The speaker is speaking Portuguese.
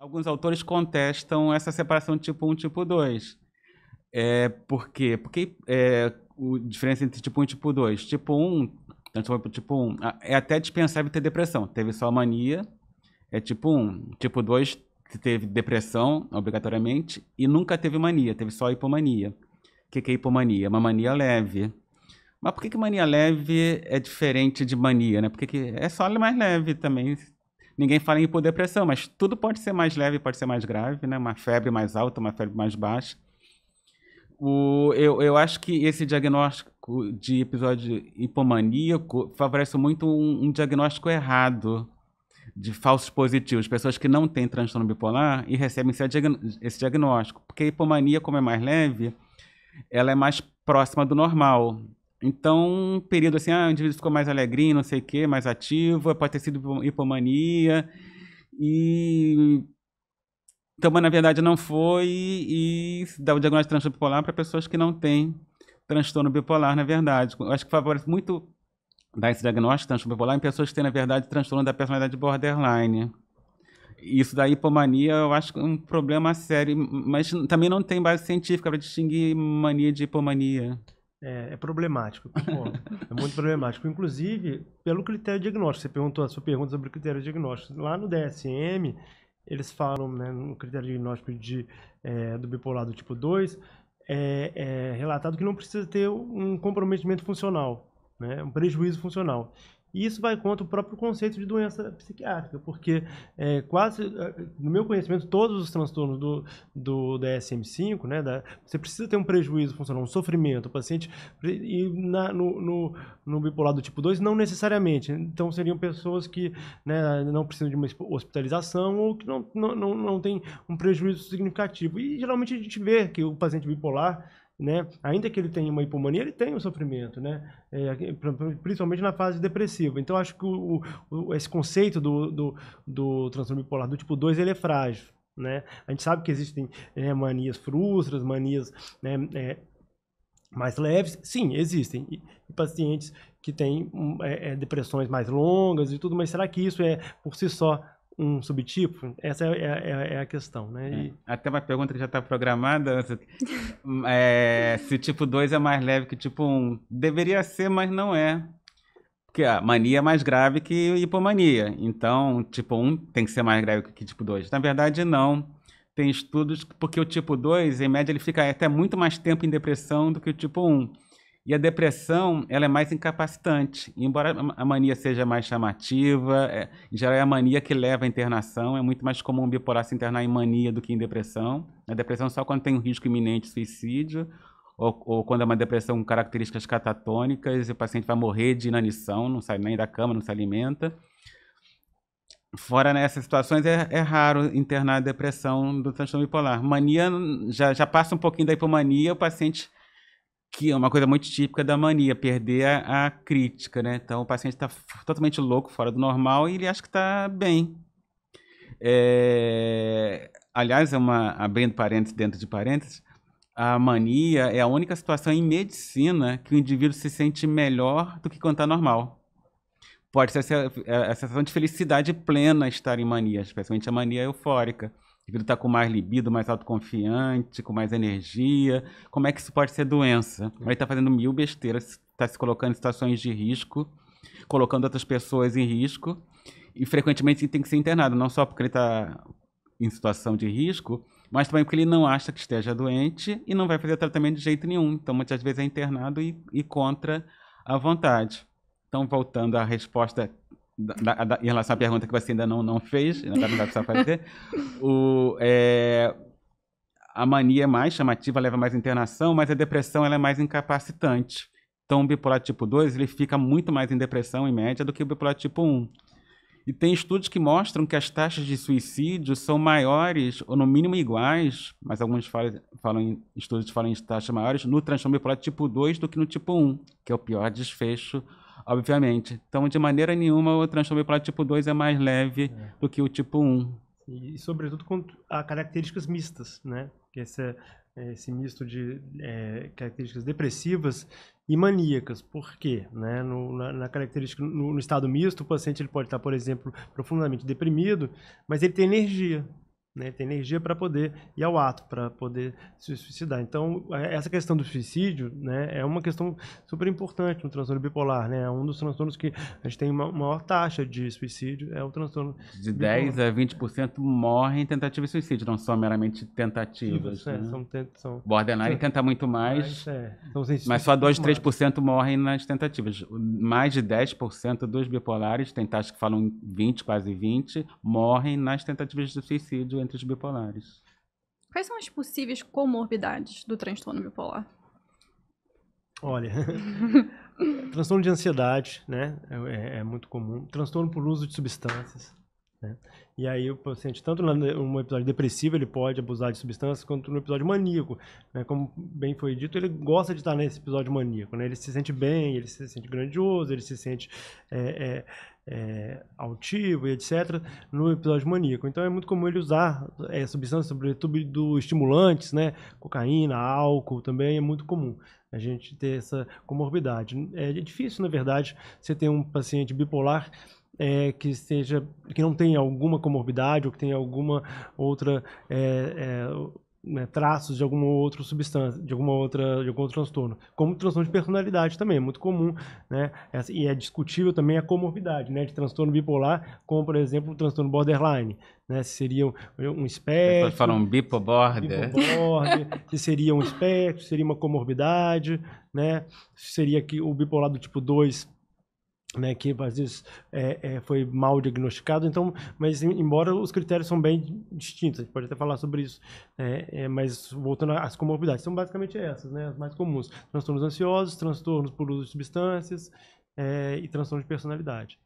Alguns autores contestam essa separação tipo 1 e tipo 2. Por quê? Porque a diferença entre tipo 1 e tipo 2. Tipo 1, transforma para tipo 1, é até dispensável ter depressão. Teve só mania, é tipo 1. Tipo 2 teve depressão, obrigatoriamente, e nunca teve mania, teve só hipomania. O que é hipomania? Uma mania leve. Mas por que mania leve é diferente de mania, né? Porque é só mais leve também. Ninguém fala em hipodepressão, mas tudo pode ser mais leve, pode ser mais grave, né? Uma febre mais alta, uma febre mais baixa. Eu acho que esse diagnóstico de episódio hipomaníaco favorece muito um diagnóstico errado de falsos positivos, pessoas que não têm transtorno bipolar e recebem esse diagnóstico. Porque a hipomania, como é mais leve, ela é mais próxima do normal. Então, um período assim, o indivíduo ficou mais alegrinho, não sei o quê, mais ativo, pode ter sido hipomania, e então, mas na verdade não foi, e dá o diagnóstico de transtorno bipolar para pessoas que não têm transtorno bipolar, na verdade. Eu acho que favorece muito dar esse diagnóstico de transtorno bipolar em pessoas que têm, na verdade, transtorno da personalidade borderline. Isso da hipomania eu acho que é um problema sério, mas também não tem base científica para distinguir mania de hipomania. É problemático, eu concordo. É muito problemático. Inclusive, pelo critério diagnóstico. Você perguntou a sua pergunta sobre o critério diagnóstico. Lá no DSM, eles falam, né, no critério diagnóstico do bipolar do tipo 2, é relatado que não precisa ter um comprometimento funcional, né, um prejuízo funcional. E isso vai contra o próprio conceito de doença psiquiátrica, porque no meu conhecimento, todos os transtornos do DSM-5, né, você precisa ter um prejuízo funcional, um sofrimento. O paciente, e no bipolar do tipo 2, não necessariamente. Então, seriam pessoas que, né, não precisam de uma hospitalização ou que não tem um prejuízo significativo. E, geralmente, a gente vê que o paciente bipolar, né, ainda que ele tenha uma hipomania, ele tem um sofrimento, né, principalmente na fase depressiva. Então, acho que esse conceito do transtorno bipolar do tipo 2, ele é frágil. Né? A gente sabe que existem manias frustras, manias, né, mais leves. Sim, existem. E pacientes que têm depressões mais longas e tudo, mas será que isso é, por si só, um subtipo? Essa é a questão, né? Até uma pergunta que já está programada, se o tipo 2 é mais leve que o tipo 1. Deveria ser, mas não é. Porque a mania é mais grave que hipomania. Então, tipo 1 tem que ser mais grave que tipo 2. Na verdade, não. Tem estudos, porque o tipo 2, em média, ele fica até muito mais tempo em depressão do que o tipo 1. E a depressão, ela é mais incapacitante. Embora a mania seja mais chamativa, em geral é a mania que leva à internação. É muito mais comum o bipolar se internar em mania do que em depressão. A depressão só quando tem um risco iminente de suicídio, ou quando é uma depressão com características catatônicas, e o paciente vai morrer de inanição, não sai nem da cama, não se alimenta. Fora nessas situações, é raro internar a depressão do transtorno bipolar. Mania já passa um pouquinho da hipomania, o paciente, que é uma coisa muito típica da mania, perder a crítica, né? Então o paciente está totalmente louco, fora do normal, e ele acha que está bem. Aliás, abrindo parênteses dentro de parênteses, a mania é a única situação em medicina que o indivíduo se sente melhor do que quando está normal. Pode ser a sensação de felicidade plena estar em mania, especialmente a mania eufórica. O indivíduo está com mais libido, mais autoconfiante, com mais energia. Como é que isso pode ser doença? Ele está fazendo mil besteiras, está se colocando em situações de risco, colocando outras pessoas em risco, e frequentemente tem que ser internado, não só porque ele está em situação de risco, mas também porque ele não acha que esteja doente e não vai fazer tratamento de jeito nenhum. Então, muitas vezes é internado e contra a vontade. Então, voltando à resposta em relação à pergunta que você ainda não fez, ainda não vai precisar fazer, a mania é mais chamativa, leva mais internação, mas a depressão ela é mais incapacitante. Então, o bipolar tipo 2 ele fica muito mais em depressão, em média, do que o bipolar tipo 1. E tem estudos que mostram que as taxas de suicídio são maiores, ou no mínimo iguais, mas alguns estudos falam em taxas maiores, no transtorno bipolar tipo 2 do que no tipo 1, que é o pior desfecho, obviamente. Então, de maneira nenhuma, o transtorno bipolar tipo 2 é mais leve do que o tipo 1. E sobretudo, a características mistas, né? Que esse misto de características depressivas e maníacas. Por quê? Né? Na característica, no estado misto, o paciente ele pode estar, por exemplo, profundamente deprimido, mas ele tem energia. né? Ele tem energia para poder ir ao ato, para poder se suicidar. Então, essa questão do suicídio, né, é uma questão super importante no transtorno bipolar, né? É um dos transtornos que a gente tem uma maior taxa de suicídio, é o transtorno De bipolar. 10 a 20% morrem em tentativa de suicídio, não são meramente tentativas. Né? São Borderline tenta muito mais, mas só 2 a 3% morrem nas tentativas. Mais de 10% dos bipolares, tem taxas que falam 20, quase 20, morrem nas tentativas de suicídio entre os bipolares. Quais são as possíveis comorbidades do transtorno bipolar? Olha, transtorno de ansiedade, né, é muito comum. Transtorno por uso de substâncias, né? E aí o paciente, tanto num episódio depressivo, ele pode abusar de substâncias, quanto no episódio maníaco, né? Como bem foi dito, ele gosta de estar nesse episódio maníaco, né? Ele se sente bem, ele se sente grandioso, ele se sente altivo e etc. no episódio maníaco. Então é muito comum ele usar substâncias, sobretudo estimulantes, né? Cocaína, álcool também é muito comum a gente ter essa comorbidade. É difícil, na verdade, você ter um paciente bipolar que não tem alguma comorbidade ou que tenha alguma outra né, traços de alguma outra substância, de algum outro transtorno, como transtorno de personalidade também, é muito comum, né, e é discutível também a comorbidade, né, de transtorno bipolar, como por exemplo o transtorno borderline, né, se seria um espectro, pessoas falam bipoborder, se seria um espectro, seria uma comorbidade, né, seria que o bipolar do tipo 2, né, que às vezes foi mal diagnosticado, então, mas embora os critérios são bem distintos, a gente pode até falar sobre isso, mas voltando às comorbidades, são basicamente essas, né, as mais comuns: transtornos ansiosos, transtornos por uso de substâncias e transtornos de personalidade.